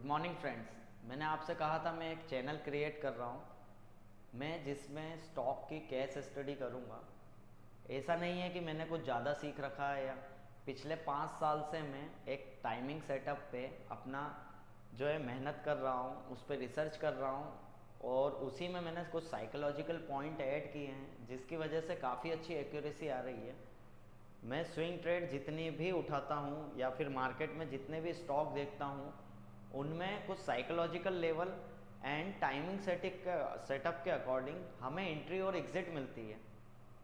Good morning friends. मैंने आपसे कहा था मैं एक चैनल क्रिएट कर रहा हूँ मैं जिसमें स्टॉक की केस स्टडी करूँगा। ऐसा नहीं है कि मैंने कुछ ज़्यादा सीख रखा है या पिछले 5 साल से मैं एक टाइमिंग सेटअप पे अपना जो है मेहनत कर रहा हूँ, उस पर रिसर्च कर रहा हूँ और उसी में मैंने कुछ साइकोलॉजिकल पॉइंट ऐड किए हैं जिसकी वजह से काफ़ी अच्छी एक्यूरेसी आ रही है। मैं स्विंग ट्रेड जितनी भी उठाता हूँ या फिर मार्केट में जितने भी स्टॉक देखता हूँ उनमें कुछ psychological level and timing setup के अकॉर्डिंग हमें एंट्री और एग्जिट मिलती है।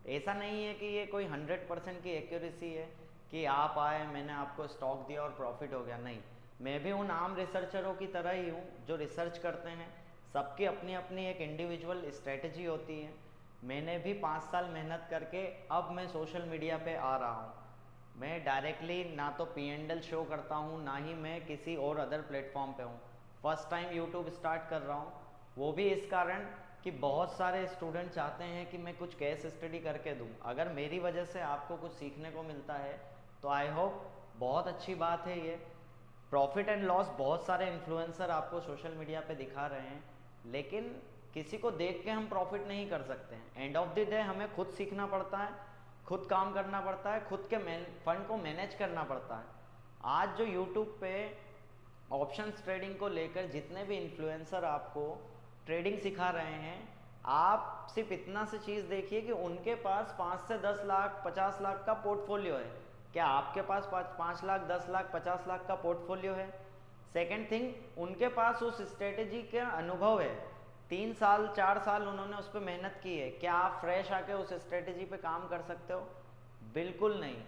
ऐसा नहीं है कि ये कोई 100% की एक्यूरेसी है कि आप आए, मैंने आपको स्टॉक दिया और प्रॉफिट हो गया। नहीं, मैं भी उन आम रिसर्चरों की तरह ही हूँ जो रिसर्च करते हैं। सबकी अपनी अपनी एक इंडिविजुअल स्ट्रेटजी होती है। मैंने भी 5 साल मेहनत करके अब मैं सोशल मीडिया पे आ रहा हूँ। मैं डायरेक्टली ना तो P&L शो करता हूँ ना ही मैं किसी और अदर प्लेटफॉर्म पे हूँ। फर्स्ट टाइम यूट्यूब स्टार्ट कर रहा हूँ, वो भी इस कारण कि बहुत सारे स्टूडेंट चाहते हैं कि मैं कुछ केस स्टडी करके दूं। अगर मेरी वजह से आपको कुछ सीखने को मिलता है तो आई होप बहुत अच्छी बात है। ये प्रॉफिट एंड लॉस बहुत सारे इन्फ्लुएंसर आपको सोशल मीडिया पे दिखा रहे हैं, लेकिन किसी को देख के हम प्रॉफिट नहीं कर सकते हैं। एंड ऑफ द डे हमें खुद सीखना पड़ता है, खुद काम करना पड़ता है, खुद के फंड को मैनेज करना पड़ता है। आज जो यूट्यूब पे ऑप्शंस ट्रेडिंग को लेकर जितने भी इन्फ्लुएंसर आपको ट्रेडिंग सिखा रहे हैं, आप सिर्फ इतना सी चीज़ देखिए कि उनके पास 5 से 10 लाख 50 लाख का पोर्टफोलियो है। क्या आपके पास 5 लाख 10 लाख 50 लाख का पोर्टफोलियो है? सेकेंड थिंग, उनके पास उस स्ट्रेटेजी का अनुभव है। 3 साल 4 साल उन्होंने उस पर मेहनत की है। क्या आप फ्रेश आके उस स्ट्रेटेजी पे काम कर सकते हो? बिल्कुल नहीं।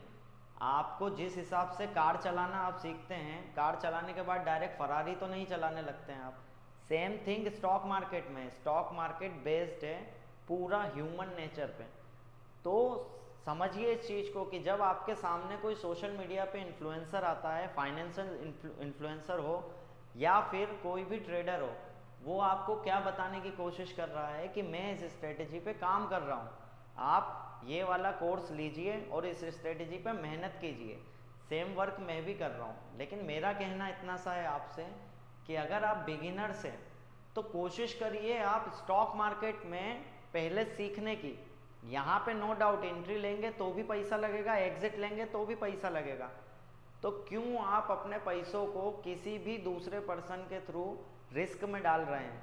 आपको जिस हिसाब से कार चलाना आप सीखते हैं, कार चलाने के बाद डायरेक्ट फरारी तो नहीं चलाने लगते हैं आप। सेम थिंग स्टॉक मार्केट में, स्टॉक मार्केट बेस्ड है पूरा ह्यूमन नेचर पे। तो समझिए इस चीज़ को कि जब आपके सामने कोई सोशल मीडिया पे इन्फ्लुएंसर आता है, फाइनेंशियल इन्फ्लुएंसर हो या फिर कोई भी ट्रेडर हो, वो आपको क्या बताने की कोशिश कर रहा है कि मैं इस स्ट्रेटेजी पे काम कर रहा हूँ, आप ये वाला कोर्स लीजिए और इस स्ट्रेटेजी पे मेहनत कीजिए। सेम वर्क मैं भी कर रहा हूँ, लेकिन मेरा कहना इतना सा है आपसे कि अगर आप बिगिनर्स हैं तो कोशिश करिए आप स्टॉक मार्केट में पहले सीखने की। यहाँ पे नो डाउट एंट्री लेंगे तो भी पैसा लगेगा, एग्जिट लेंगे तो भी पैसा लगेगा। तो क्यों आप अपने पैसों को किसी भी दूसरे पर्सन के थ्रू रिस्क में डाल रहे हैं?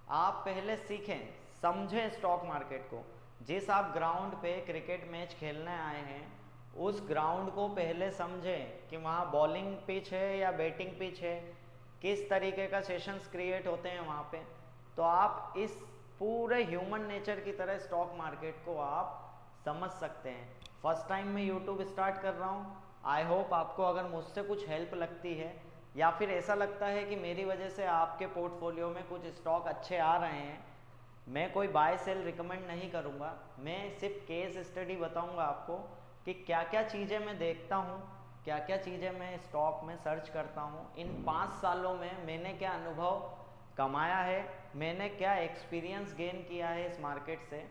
आप पहले सीखें, समझें स्टॉक मार्केट को। जिस आप ग्राउंड पे क्रिकेट मैच खेलने आए हैं उस ग्राउंड को पहले समझें कि वहाँ बॉलिंग पिच है या बैटिंग पिच है, किस तरीके का सेशंस क्रिएट होते हैं वहाँ पे। तो आप इस पूरे ह्यूमन नेचर की तरह स्टॉक मार्केट को आप समझ सकते हैं। फर्स्ट टाइम मैं यूट्यूब स्टार्ट कर रहा हूँ। आई होप आपको अगर मुझसे कुछ हेल्प लगती है या फिर ऐसा लगता है कि मेरी वजह से आपके पोर्टफोलियो में कुछ स्टॉक अच्छे आ रहे हैं, मैं कोई बाय सेल रिकमेंड नहीं करूँगा। मैं सिर्फ केस स्टडी बताऊँगा आपको कि क्या क्या चीज़ें मैं देखता हूँ, क्या क्या चीज़ें मैं स्टॉक में सर्च करता हूँ। इन 5 सालों में मैंने क्या अनुभव कमाया है, मैंने क्या एक्सपीरियंस गेन किया है इस मार्केट से,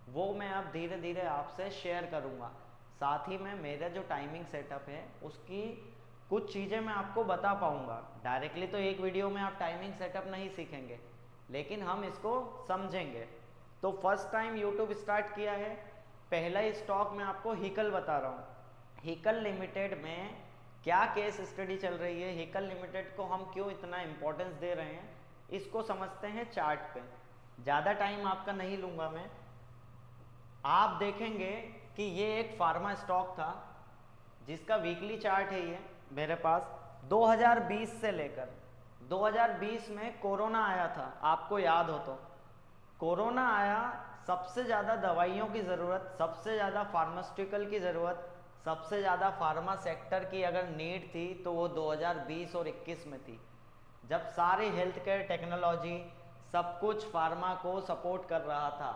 वो मैं अब धीरे धीरे आपसे शेयर करूँगा। साथ ही में मेरा जो टाइमिंग सेटअप है उसकी कुछ चीज़ें मैं आपको बता पाऊँगा। डायरेक्टली तो एक वीडियो में आप टाइमिंग सेटअप नहीं सीखेंगे, लेकिन हम इसको समझेंगे। तो फर्स्ट टाइम यूट्यूब स्टार्ट किया है, पहला ही स्टॉक मैं आपको हिकल बता रहा हूँ। हिकल लिमिटेड में क्या केस स्टडी चल रही है, हिकल लिमिटेड को हम क्यों इतना इम्पोर्टेंस दे रहे हैं, इसको समझते हैं चार्ट पे। ज़्यादा टाइम आपका नहीं लूँगा मैं। आप देखेंगे कि ये एक फार्मा स्टॉक था जिसका वीकली चार्ट है ये मेरे पास। 2020 से लेकर 2020 में कोरोना आया था, आपको याद हो तो। कोरोना आया, सबसे ज़्यादा दवाइयों की ज़रूरत, सबसे ज़्यादा फार्मास्यूटिकल की ज़रूरत, सबसे ज़्यादा फार्मा सेक्टर की अगर नीड थी तो वो 2020 और 21 में थी, जब सारी हेल्थ केयर टेक्नोलॉजी सब कुछ फार्मा को सपोर्ट कर रहा था।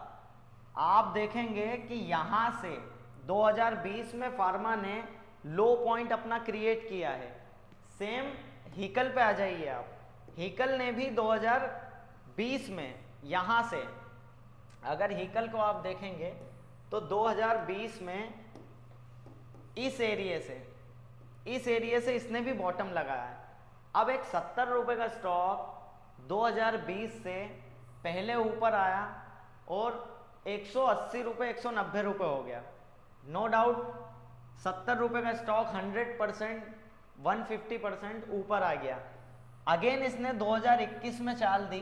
आप देखेंगे कि यहाँ से 2020 में फार्मा ने लो पॉइंट अपना क्रिएट किया है। सेम हिकल पे आ जाइए आप, हिकल ने भी 2020 में यहाँ से, अगर हिकल को आप देखेंगे तो 2020 में इस एरिया से इसने भी बॉटम लगाया है। अब एक 70 रुपये का स्टॉक 2020 से पहले ऊपर आया और 180 रुपये 190 रुपये हो गया। नो डाउट 70 रुपये का स्टॉक 100% 150% ऊपर आ गया। अगेन इसने 2021 में चाल दी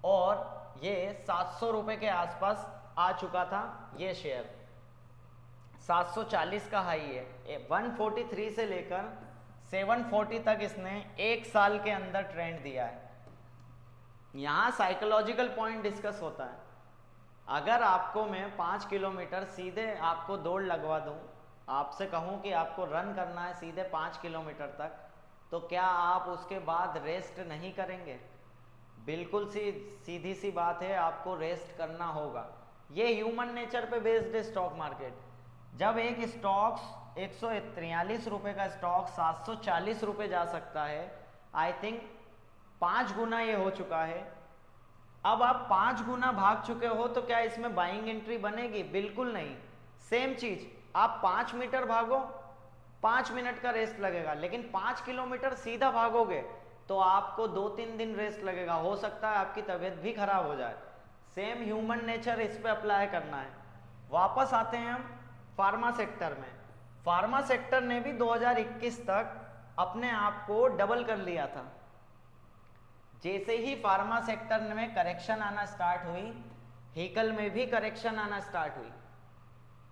और ये 700 रुपये के आसपास आ चुका था। ये शेयर 740 का हाई है, 143 से लेकर 740 तक इसने एक साल के अंदर ट्रेंड दिया है। यहाँ साइकोलॉजिकल पॉइंट डिस्कस होता है। अगर आपको मैं 5 किलोमीटर सीधे आपको दौड़ लगवा दूँ, आपसे कहूँ कि आपको रन करना है सीधे 5 किलोमीटर तक, तो क्या आप उसके बाद रेस्ट नहीं करेंगे? बिल्कुल सीधी सी बात है, आपको रेस्ट करना होगा। ये ह्यूमन नेचर पे बेस्ड है स्टॉक मार्केट। जब एक स्टॉक 143 रुपये का स्टॉक 740 रुपये जा सकता है, आई थिंक 5 गुना ये हो चुका है। अब आप 5 गुना भाग चुके हो तो क्या इसमें बाइंग एंट्री बनेगी? बिल्कुल नहीं। सेम चीज, आप 5 मीटर भागो, 5 मिनट का रेस्ट लगेगा, लेकिन 5 किलोमीटर सीधा भागोगे तो आपको 2-3 दिन रेस्ट लगेगा। हो सकता है आपकी तबीयत भी खराब हो जाए। सेम ह्यूमन नेचर इस पे अप्लाई करना है। वापस आते हैं हम फार्मा सेक्टर में। फार्मा सेक्टर ने भी 2021 तक अपने आप को डबल कर लिया था। जैसे ही फार्मा सेक्टर में करेक्शन आना स्टार्ट हुई, व्हीकल में भी करेक्शन आना स्टार्ट हुई।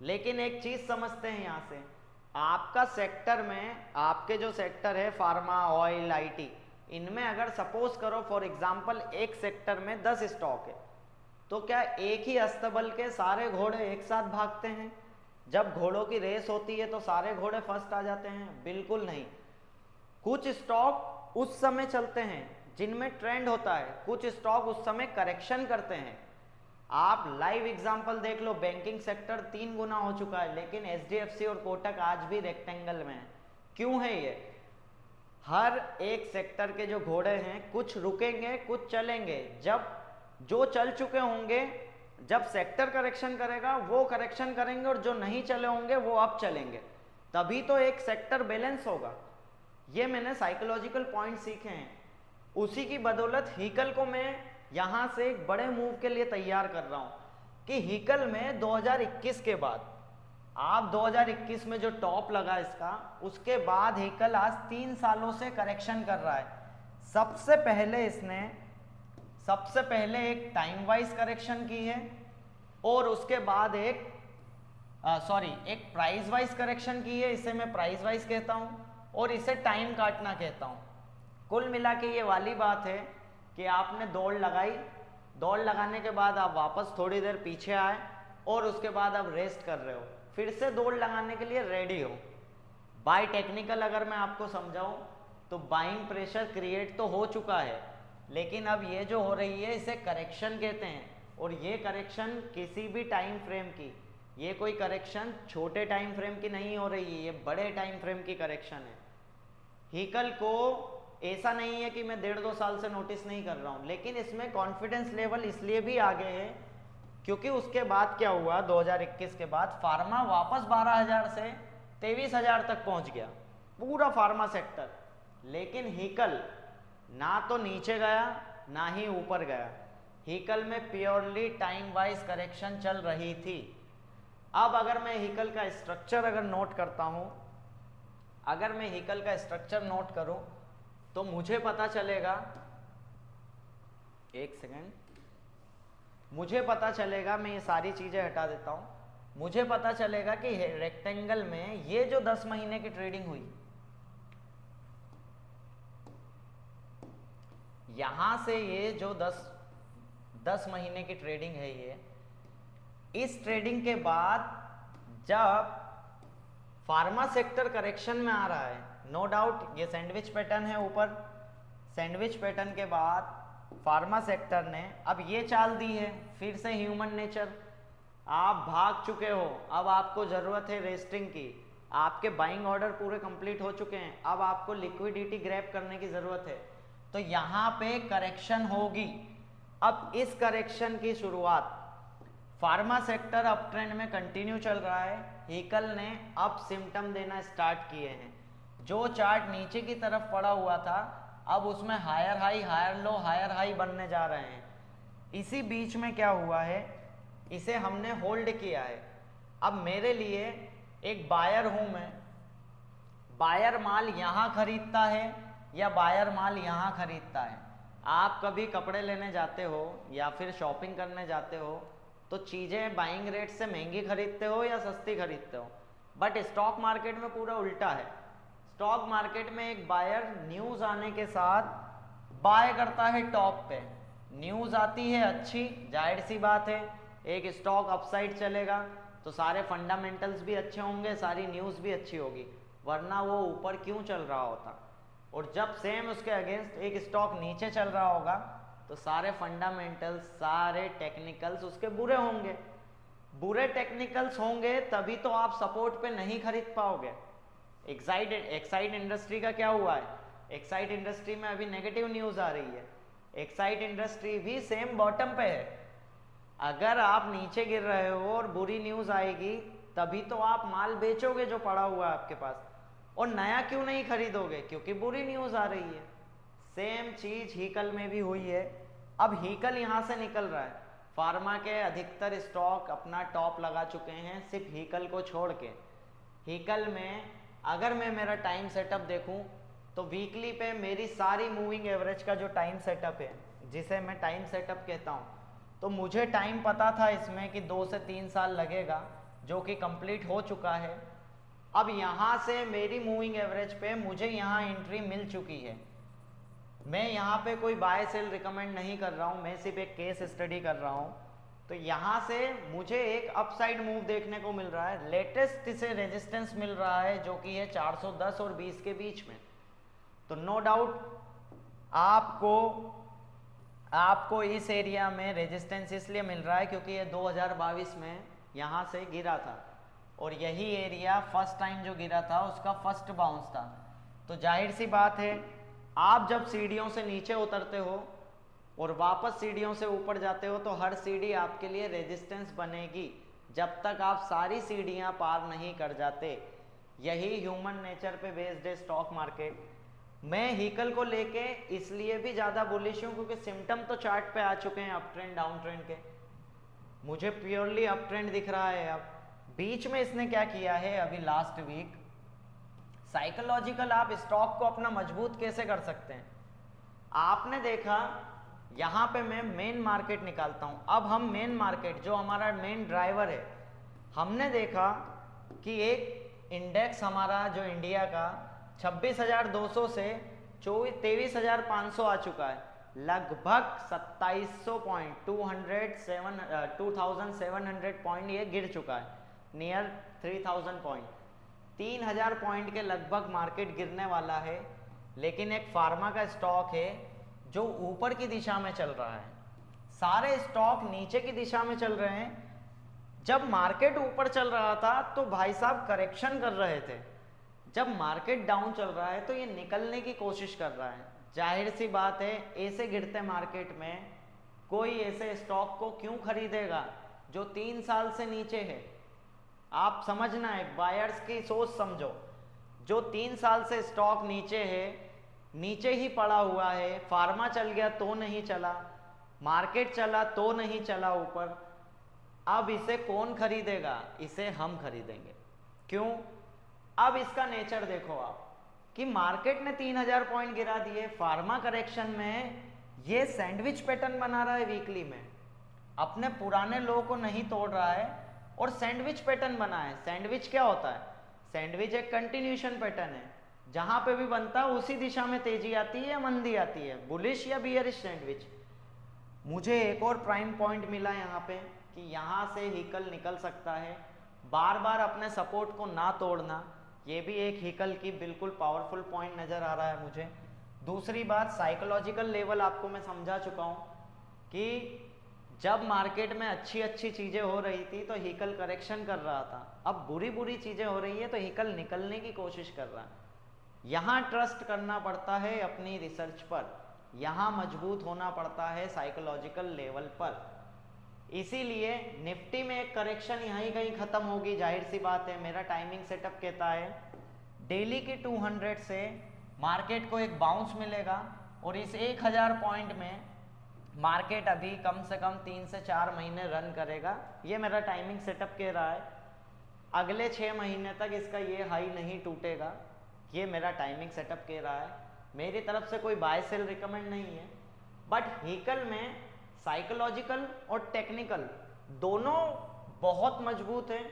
लेकिन एक चीज समझते हैं यहाँ से, आपका सेक्टर में, आपके जो सेक्टर है फार्मा, ऑयल, आईटी, इनमें अगर सपोज करो फॉर एग्जांपल एक सेक्टर में 10 स्टॉक है, तो क्या एक ही अस्तबल के सारे घोड़े एक साथ भागते हैं? जब घोड़ों की रेस होती है तो सारे घोड़े फर्स्ट आ जाते हैं? बिल्कुल नहीं। कुछ स्टॉक उस समय चलते हैं जिनमें ट्रेंड होता है, कुछ स्टॉक उस समय करेक्शन करते हैं। आप लाइव एग्जांपल देख लो, बैंकिंग सेक्टर 3 गुना हो चुका है, लेकिन एचडीएफसी और कोटक आज भी रेक्टेंगल में है। क्यों है ये? हर एक सेक्टर के जो घोड़े हैं, कुछ रुकेंगे कुछ चलेंगे। जब जो चल चुके होंगे, जब सेक्टर करेक्शन करेगा वो करेक्शन करेंगे, और जो नहीं चले होंगे वो अब चलेंगे, तभी तो एक सेक्टर बैलेंस होगा। ये मैंने साइकोलॉजिकल पॉइंट सीखे हैं। उसी की बदौलत व्हीकल को मैं यहाँ से एक बड़े मूव के लिए तैयार कर रहा हूँ कि व्हीकल में 2021 के बाद, आप 2021 में जो टॉप लगा इसका, उसके बाद व्हीकल आज 3 सालों से करेक्शन कर रहा है। सबसे पहले एक टाइम वाइज करेक्शन की है, और उसके बाद एक प्राइस वाइज करेक्शन की है। इसे मैं प्राइस वाइज कहता हूँ और इसे टाइम काटना कहता हूँ। कुल मिला के ये वाली बात है कि आपने दौड़ लगाई, दौड़ लगाने के बाद आप वापस थोड़ी देर पीछे आए और उसके बाद आप रेस्ट कर रहे हो, फिर से दौड़ लगाने के लिए रेडी हो। बाय टेक्निकल अगर मैं आपको समझाऊं तो बाइंग प्रेशर क्रिएट तो हो चुका है, लेकिन अब ये जो हो रही है इसे करेक्शन कहते हैं। और ये करेक्शन किसी भी टाइम फ्रेम की, ये कोई करेक्शन छोटे टाइम फ्रेम की नहीं हो रही है, ये बड़े टाइम फ्रेम की करेक्शन है। व्हीकल को ऐसा नहीं है कि मैं 1.5-2 साल से नोटिस नहीं कर रहा हूँ, लेकिन इसमें कॉन्फिडेंस लेवल इसलिए भी आगे है क्योंकि उसके बाद क्या हुआ, 2021 के बाद फार्मा वापस 12,000 से 23,000 तक पहुंच गया, पूरा फार्मा सेक्टर। लेकिन व्हीकल ना तो नीचे गया ना ही ऊपर गया। व्हीकल में प्योरली टाइम वाइज करेक्शन चल रही थी। अब अगर मैं व्हीकल का स्ट्रक्चर अगर नोट करता हूं, अगर मैं व्हीकल का स्ट्रक्चर नोट करूं तो मुझे पता चलेगा, एक सेकेंड, मुझे पता चलेगा, मैं ये सारी चीजें हटा देता हूं, मुझे पता चलेगा कि रेक्टेंगल में ये जो 10 महीने की ट्रेडिंग हुई, यहां से ये जो 10 महीने की ट्रेडिंग है, ये इस ट्रेडिंग के बाद जब फार्मा सेक्टर करेक्शन में आ रहा है, नो डाउट ये सैंडविच पैटर्न है ऊपर, सैंडविच पैटर्न के बाद फार्मा सेक्टर ने अब ये चाल दी है, फिर से ह्यूमन नेचर, आप भाग चुके हो, अब आपको जरूरत है रेस्टिंग की, आपके बाइंग ऑर्डर पूरे कंप्लीट हो चुके हैं, अब आपको लिक्विडिटी ग्रैब करने की जरूरत है, तो यहाँ पे करेक्शन होगी। अब इस करेक्शन की शुरुआत फार्मा सेक्टर अप ट्रेंड में कंटिन्यू चल रहा है, व्हीकल ने अब सिम्टम देना स्टार्ट किए हैं। जो चार्ट नीचे की तरफ पड़ा हुआ था अब उसमें हायर हाई बनने जा रहे हैं। इसी बीच में क्या हुआ है, इसे हमने होल्ड किया है। अब मेरे लिए एक बायर हूं मैं, बायर माल यहां खरीदता है या बायर माल यहां खरीदता है। आप कभी कपड़े लेने जाते हो या फिर शॉपिंग करने जाते हो तो चीज़ें बाइंग रेट से महंगी खरीदते हो या सस्ती खरीदते हो, बट स्टॉक मार्केट में पूरा उल्टा है। स्टॉक मार्केट में एक बायर न्यूज़ आने के साथ बाय करता है टॉप पे, न्यूज़ आती है अच्छी, जाहिर सी बात है एक स्टॉक अपसाइड चलेगा तो सारे फंडामेंटल्स भी अच्छे होंगे, सारी न्यूज़ भी अच्छी होगी, वरना वो ऊपर क्यों चल रहा होता। और जब सेम उसके अगेंस्ट एक स्टॉक नीचे चल रहा होगा तो सारे फंडामेंटल्स, सारे टेक्निकल्स उसके बुरे होंगे। बुरे टेक्निकल्स होंगे तभी तो आप सपोर्ट पे नहीं खरीद पाओगे। एक्साइड इंडस्ट्री का क्या हुआ है, एक्साइड इंडस्ट्री में अभी नेगेटिव न्यूज़ आ रही है, एक्साइड इंडस्ट्री भी सेम बॉटम पे है। अगर आप नीचे गिर रहे हो और बुरी न्यूज़ आएगी तभी तो आप माल बेचोगे जो पड़ा हुआ है आपके पास, और नया क्यों नहीं खरीदोगे, क्योंकि बुरी न्यूज़ आ रही है। सेम चीज़ हीकल में भी हुई है। अब हीकल यहाँ से निकल रहा है, फार्मा के अधिकतर स्टॉक अपना टॉप लगा चुके हैं सिर्फ हीकल को छोड़ के। हीकल में अगर मैं मेरा टाइम सेटअप देखूं तो वीकली पे मेरी सारी मूविंग एवरेज का जो टाइम सेटअप है, जिसे मैं टाइम सेटअप कहता हूं, तो मुझे टाइम पता था इसमें कि 2 से 3 साल लगेगा, जो कि कंप्लीट हो चुका है। अब यहाँ से मेरी मूविंग एवरेज पे मुझे यहाँ एंट्री मिल चुकी है। मैं यहाँ पे कोई बाय सेल रिकमेंड नहीं कर रहा हूँ, मैं सिर्फ एक केस स्टडी कर रहा हूँ। तो यहाँ से मुझे एक अपसाइड मूव देखने को मिल रहा है। लेटेस्ट इसे रेजिस्टेंस मिल रहा है जो कि है 410 और 20 के बीच में। तो नो डाउट आपको इस एरिया में रेजिस्टेंस इसलिए मिल रहा है क्योंकि ये 2022 में यहाँ से गिरा था, और यही एरिया फर्स्ट टाइम जो गिरा था उसका फर्स्ट बाउंस था। तो जाहिर सी बात है आप जब सीढ़ियों से नीचे उतरते हो और वापस सीढ़ियों से ऊपर जाते हो तो हर सीढ़ी आपके लिए रेजिस्टेंस बनेगी जब तक आप सारी सीढ़ियां पार नहीं कर जाते। यही ह्यूमन नेचर पे बेस्ड है स्टॉक मार्केट। मैं हीकल को लेके इसलिए भी ज़्यादा बुलिश हूँ क्योंकि सिम्टम तो चार्ट पे आ चुके हैं अप ट्रेंड डाउन ट्रेंड के। मुझे प्योरली अप ट्रेंड दिख रहा है। अब बीच में इसने क्या किया है, अभी लास्ट वीक साइकोलॉजिकल आप स्टॉक को अपना मजबूत कैसे कर सकते हैं। आपने देखा यहाँ पे मैं मेन मार्केट निकालता हूँ। अब हम मेन मार्केट जो हमारा मेन ड्राइवर है, हमने देखा कि एक इंडेक्स हमारा जो इंडिया का 26,200 से 23,500 आ चुका है, लगभग 2700 पॉइंट 2700 पॉइंट ये गिर चुका है, नियर 3000 पॉइंट, 3000 पॉइंट के लगभग मार्केट गिरने वाला है। लेकिन एक फार्मा का स्टॉक है जो ऊपर की दिशा में चल रहा है, सारे स्टॉक नीचे की दिशा में चल रहे हैं। जब मार्केट ऊपर चल रहा था तो भाई साहब करेक्शन कर रहे थे, जब मार्केट डाउन चल रहा है तो ये निकलने की कोशिश कर रहा है। जाहिर सी बात है ऐसे गिरते मार्केट में कोई ऐसे स्टॉक को क्यों खरीदेगा जो 3 साल से नीचे है। आप समझना है, बायर्स की सोच समझो। जो 3 साल से स्टॉक नीचे है, नीचे ही पड़ा हुआ है, फार्मा चल गया तो नहीं चला, मार्केट चला तो नहीं चला ऊपर, अब इसे कौन खरीदेगा, इसे हम खरीदेंगे। क्यों? अब इसका नेचर देखो आप कि मार्केट ने 3000 पॉइंट गिरा दिए, फार्मा करेक्शन में ये सैंडविच पैटर्न बना रहा है वीकली में, अपने पुराने लो को नहीं तोड़ रहा है और सैंडविच पैटर्न बना है। सैंडविच क्या होता है? सैंडविच एक कंटिन्यूशन पैटर्न है, जहां पे भी बनता है उसी दिशा में तेजी आती है या मंदी आती है, बुलिश या बियरिश सैंडविच। मुझे एक और प्राइम पॉइंट मिला यहाँ पे कि यहाँ से हीकल निकल सकता है, बार बार अपने सपोर्ट को ना तोड़ना, ये भी एक हीकल की बिल्कुल पावरफुल पॉइंट नज़र आ रहा है मुझे। दूसरी बात, साइकोलॉजिकल लेवल आपको मैं समझा चुका हूँ कि जब मार्केट में अच्छी अच्छी चीज़ें हो रही थी तो हीकल करेक्शन कर रहा था, अब बुरी बुरी चीज़ें हो रही है तो हीकल निकलने की कोशिश कर रहा है। यहाँ ट्रस्ट करना पड़ता है अपनी रिसर्च पर, यहाँ मजबूत होना पड़ता है साइकोलॉजिकल लेवल पर। इसीलिए निफ्टी में एक करेक्शन यहीं कहीं ख़त्म होगी, जाहिर सी बात है। मेरा टाइमिंग सेटअप कहता है डेली की 200 से मार्केट को एक बाउंस मिलेगा और इस 1000 पॉइंट में मार्केट अभी कम से कम 3 से 4 महीने रन करेगा। ये मेरा टाइमिंग सेटअप कह रहा है। अगले 6 महीने तक इसका ये हाई नहीं टूटेगा, ये मेरा टाइमिंग सेटअप कह रहा है। मेरी तरफ से कोई बाय सेल रिकमेंड नहीं है, बट व्हीकल में साइकोलॉजिकल और टेक्निकल दोनों बहुत मजबूत हैं,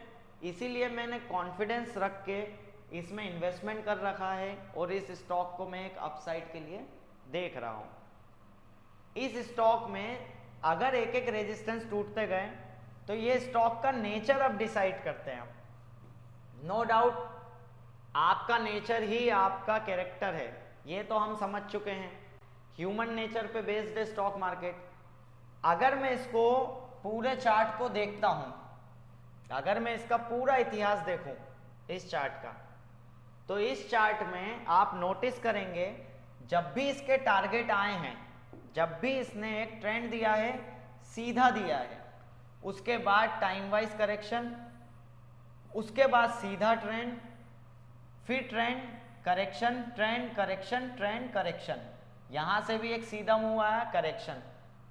इसीलिए मैंने कॉन्फिडेंस रख के इसमें इन्वेस्टमेंट कर रखा है और इस स्टॉक को मैं एक अपसाइड के लिए देख रहा हूँ। इस स्टॉक में अगर एक एक रेजिस्टेंस टूटते गए तो ये स्टॉक का नेचर अब डिसाइड करते हैं। नो डाउट आपका नेचर ही आपका कैरेक्टर है, ये तो हम समझ चुके हैं। ह्यूमन नेचर पे बेस्ड है स्टॉक मार्केट। अगर मैं इसको पूरे चार्ट को देखता हूं, अगर मैं इसका पूरा इतिहास देखूं इस चार्ट का, तो इस चार्ट में आप नोटिस करेंगे जब भी इसके टारगेट आए हैं, जब भी इसने एक ट्रेंड दिया है, सीधा दिया है, उसके बाद टाइम वाइज करेक्शन, उसके बाद सीधा ट्रेंड, फिर trend correction, trend correction, trend correction, यहां से भी एक सीधा मूव आया, करेक्शन।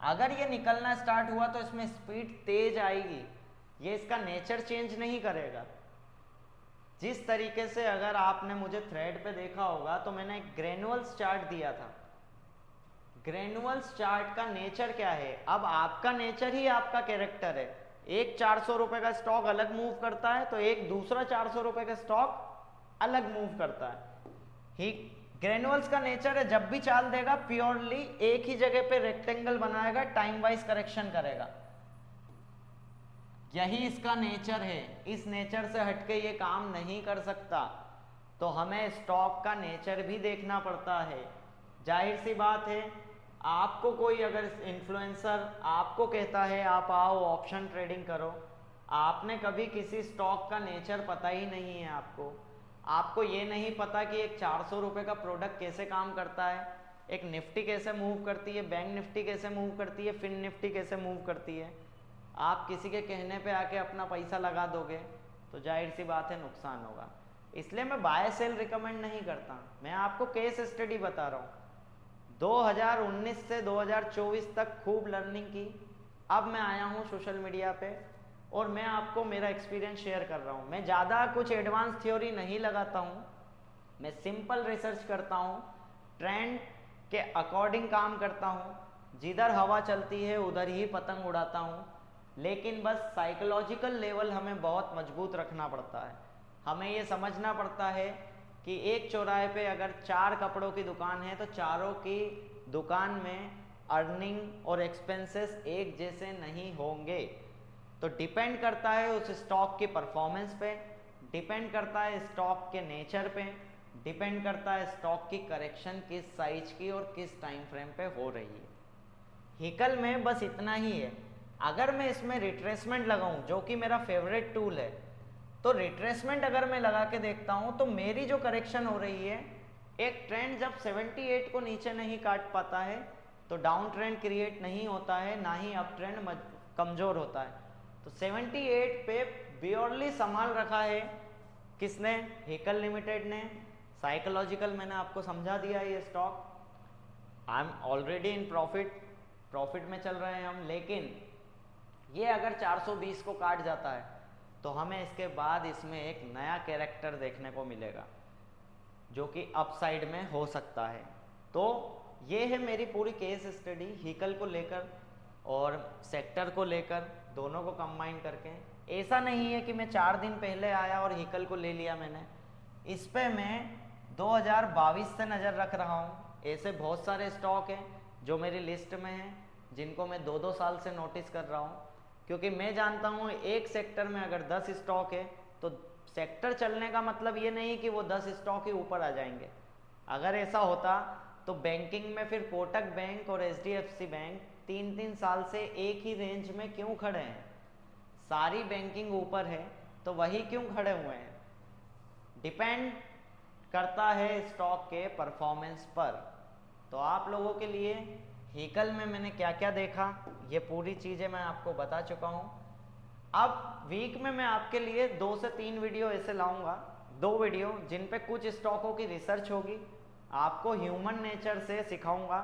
अगर ये निकलना स्टार्ट हुआ तो इसमें स्पीड तेज आएगी, ये इसका नेचर चेंज नहीं करेगा। जिस तरीके से अगर आपने मुझे थ्रेड पे देखा होगा तो मैंने एक ग्रेनुअल्स चार्ट दिया था। ग्रेनुअल्स चार्ट का नेचर क्या है? अब आपका नेचर ही आपका कैरेक्टर है। एक 400 रुपए का स्टॉक अलग मूव करता है तो एक दूसरा 400 रुपए का स्टॉक अलग मूव करता है। ही ग्रेनुअल्स का नेचर है, जब भी चाल देगा प्योरली एक ही जगह पे रेक्टेंगल बनाएगा, टाइम वाइज करेक्शन करेगा, यही इसका नेचर है। इस नेचर से हटके ये काम नहीं कर सकता, तो हमें स्टॉक का नेचर भी देखना पड़ता है। जाहिर सी बात है, आपको कोई अगर इन्फ्लुएंसर आपको कहता है आप आओ ऑप्शन ट्रेडिंग करो, आपने कभी किसी स्टॉक का नेचर पता ही नहीं है। आपको ये नहीं पता कि एक 400 रुपये का प्रोडक्ट कैसे काम करता है, एक निफ्टी कैसे मूव करती है, बैंक निफ्टी कैसे मूव करती है, फिन निफ्टी कैसे मूव करती है। आप किसी के कहने पे आके अपना पैसा लगा दोगे तो जाहिर सी बात है नुकसान होगा। इसलिए मैं बाय सेल रिकमेंड नहीं करता, मैं आपको केस स्टडी बता रहा हूँ। 2019 से 2024 तक खूब लर्निंग की, अब मैं आया हूँ सोशल मीडिया पे और मैं आपको मेरा एक्सपीरियंस शेयर कर रहा हूँ। मैं ज़्यादा कुछ एडवांस थ्योरी नहीं लगाता हूँ, मैं सिंपल रिसर्च करता हूँ, ट्रेंड के अकॉर्डिंग काम करता हूँ, जिधर हवा चलती है उधर ही पतंग उड़ाता हूँ। लेकिन बस साइकोलॉजिकल लेवल हमें बहुत मजबूत रखना पड़ता है। हमें ये समझना पड़ता है कि एक चौराहे पे अगर 4 कपड़ों की दुकान है तो चारों की दुकान में अर्निंग और एक्सपेंसेस एक जैसे नहीं होंगे। तो डिपेंड करता है उस स्टॉक की परफॉर्मेंस पे, डिपेंड करता है स्टॉक के नेचर पे, डिपेंड करता है स्टॉक की करेक्शन किस साइज की और किस टाइम फ्रेम पे हो रही है। व्हीकल में बस इतना ही है। अगर मैं इसमें रिट्रेसमेंट लगाऊं, जो कि मेरा फेवरेट टूल है, तो रिट्रेसमेंट अगर मैं लगा के देखता हूं तो मेरी जो करेक्शन हो रही है, एक ट्रेंड जब 78 को नीचे नहीं काट पाता है तो डाउन ट्रेंड क्रिएट नहीं होता है, ना ही अप ट्रेंड कमजोर होता है। तो 78 पे प्योरली संभाल रखा है किसने? व्हीकल लिमिटेड ने। साइकोलॉजिकल मैंने आपको समझा दिया ये stock. I am already in profit में चल रहे हैं हम, लेकिन ये अगर 420 को काट जाता है तो हमें इसके बाद इसमें एक नया कैरेक्टर देखने को मिलेगा जो कि अपसाइड में हो सकता है। तो ये है मेरी पूरी केस स्टडी व्हीकल को लेकर और सेक्टर को लेकर, दोनों को कंबाइन करके। ऐसा नहीं है कि मैं 4 दिन पहले आया और व्हीकल को ले लिया मैंने, इस पे मैं 2022 से नज़र रख रहा हूँ। ऐसे बहुत सारे स्टॉक हैं जो मेरी लिस्ट में हैं, जिनको मैं 2-2 साल से नोटिस कर रहा हूँ, क्योंकि मैं जानता हूँ एक सेक्टर में अगर 10 स्टॉक है तो सेक्टर चलने का मतलब ये नहीं कि वो 10 स्टॉक ही ऊपर आ जाएंगे। अगर ऐसा होता तो बैंकिंग में फिर कोटक बैंक और HDFC बैंक 3-3 साल से एक ही रेंज में क्यों खड़े हैं? सारी बैंकिंग ऊपर है तो वही क्यों खड़े हुए हैं? डिपेंड करता है स्टॉक के परफॉर्मेंस पर। तो आप लोगों के लिए व्हीकल में मैंने क्या क्या देखा, ये पूरी चीज़ें मैं आपको बता चुका हूँ। अब वीक में मैं आपके लिए 2 से 3 वीडियो ऐसे लाऊंगा, 2 वीडियो जिन पे कुछ स्टॉकों की रिसर्च होगी आपको ह्यूमन नेचर से सिखाऊंगा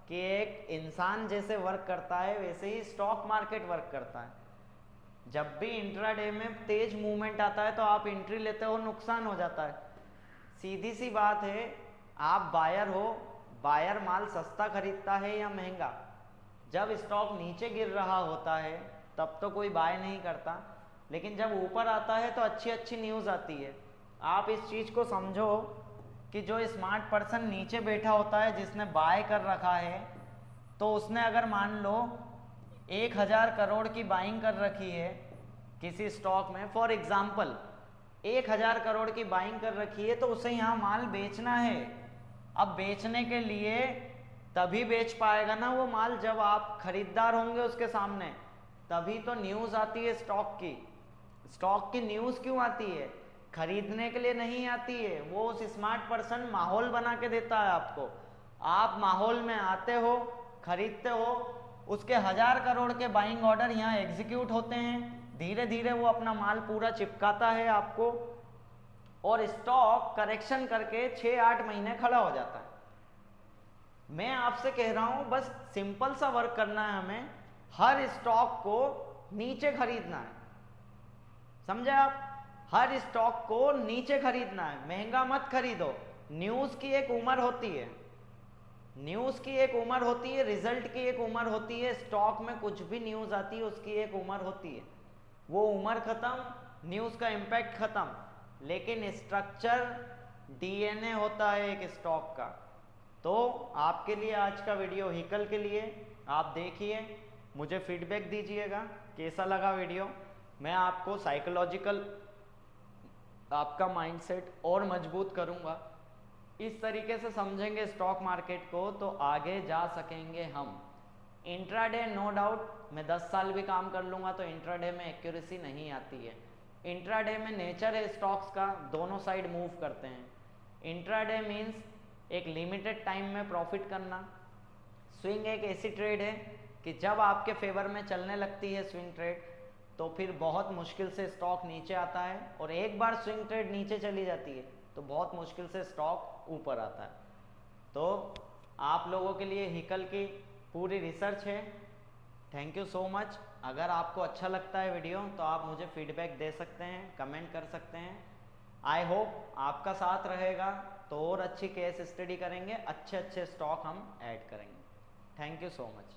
कि एक इंसान जैसे वर्क करता है वैसे ही स्टॉक मार्केट वर्क करता है। जब भी इंट्राडे में तेज मूवमेंट आता है तो आप एंट्री लेते हो, नुकसान हो जाता है। सीधी सी बात है, आप बायर हो, बायर माल सस्ता खरीदता है या महंगा? जब स्टॉक नीचे गिर रहा होता है तब तो कोई बाय नहीं करता, लेकिन जब ऊपर आता है तो अच्छी अच्छी न्यूज़ आती है। आप इस चीज़ को समझो कि जो स्मार्ट पर्सन नीचे बैठा होता है जिसने बाय कर रखा है, तो उसने अगर मान लो 1000 करोड़ की बाइंग कर रखी है किसी स्टॉक में, फॉर एग्जाम्पल 1000 करोड़ की बाइंग कर रखी है, तो उसे यहाँ माल बेचना है। अब बेचने के लिए तभी बेच पाएगा ना वो माल जब आप खरीदार होंगे उसके सामने, तभी तो न्यूज़ आती है स्टॉक की। स्टॉक की न्यूज़ क्यों आती है? खरीदने के लिए नहीं आती है, वो उस स्मार्ट पर्सन माहौल बना के देता है आपको। आप माहौल में आते हो, खरीदते हो, उसके 1000 करोड़ के बाइंग ऑर्डर यहाँ एग्जीक्यूट होते हैं, धीरे धीरे वो अपना माल पूरा चिपकाता है आपको, और स्टॉक करेक्शन करके 6-8 महीने खड़ा हो जाता है। मैं आपसे कह रहा हूं बस सिंपल सा वर्क करना है हमें, हर स्टॉक को नीचे खरीदना है। समझे आप? हर स्टॉक को नीचे खरीदना है, महंगा मत खरीदो। न्यूज़ की एक उम्र होती है, न्यूज़ की एक उम्र होती है, रिजल्ट की एक उम्र होती है। स्टॉक में कुछ भी न्यूज़ आती है उसकी एक उम्र होती है, वो उम्र खत्म, न्यूज़ का इम्पैक्ट खत्म, लेकिन स्ट्रक्चर डीएनए होता है एक स्टॉक का। तो आपके लिए आज का वीडियो हिकल के लिए, आप देखिए, मुझे फीडबैक दीजिएगा कैसा लगा वीडियो। मैं आपको साइकोलॉजिकल आपका माइंडसेट और मजबूत करूंगा। इस तरीके से समझेंगे स्टॉक मार्केट को तो आगे जा सकेंगे हम। इंट्राडे नो डाउट मैं 10 साल भी काम कर लूँगा तो इंट्राडे में एक्यूरेसी नहीं आती है। इंट्राडे में नेचर है स्टॉक्स का, दोनों साइड मूव करते हैं। इंट्राडे मीन्स एक लिमिटेड टाइम में प्रॉफिट करना। स्विंग एक ऐसी ट्रेड है कि जब आपके फेवर में चलने लगती है स्विंग ट्रेड, तो फिर बहुत मुश्किल से स्टॉक नीचे आता है, और एक बार स्विंग ट्रेड नीचे चली जाती है तो बहुत मुश्किल से स्टॉक ऊपर आता है। तो आप लोगों के लिए हिकल की पूरी रिसर्च है। Thank you so much. अगर आपको अच्छा लगता है वीडियो तो आप मुझे फीडबैक दे सकते हैं, कमेंट कर सकते हैं। आई होप आपका साथ रहेगा तो और अच्छी केस स्टडी करेंगे, अच्छे अच्छे स्टॉक हम ऐड करेंगे। Thank you so much.